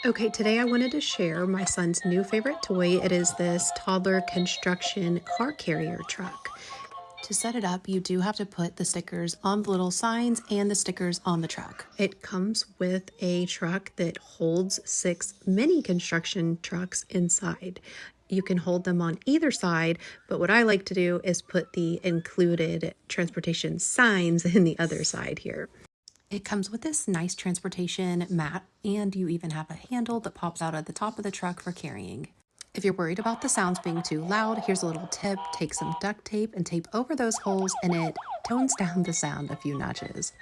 Okay, today I wanted to share my son's new favorite toy. It is this Toddler construction car carrier truck. To set it up, you do have to put the stickers on the little signs and the stickers on the truck. It comes with a truck that holds 6 mini construction trucks inside. You can hold them on either side, but what I like to do is put the included transportation signs in the other side here. It comes with this nice transportation mat, and you even have a handle that pops out at the top of the truck for carrying. If you're worried about the sounds being too loud, here's a little tip. Take some duct tape and tape over those holes, and it tones down the sound a few notches.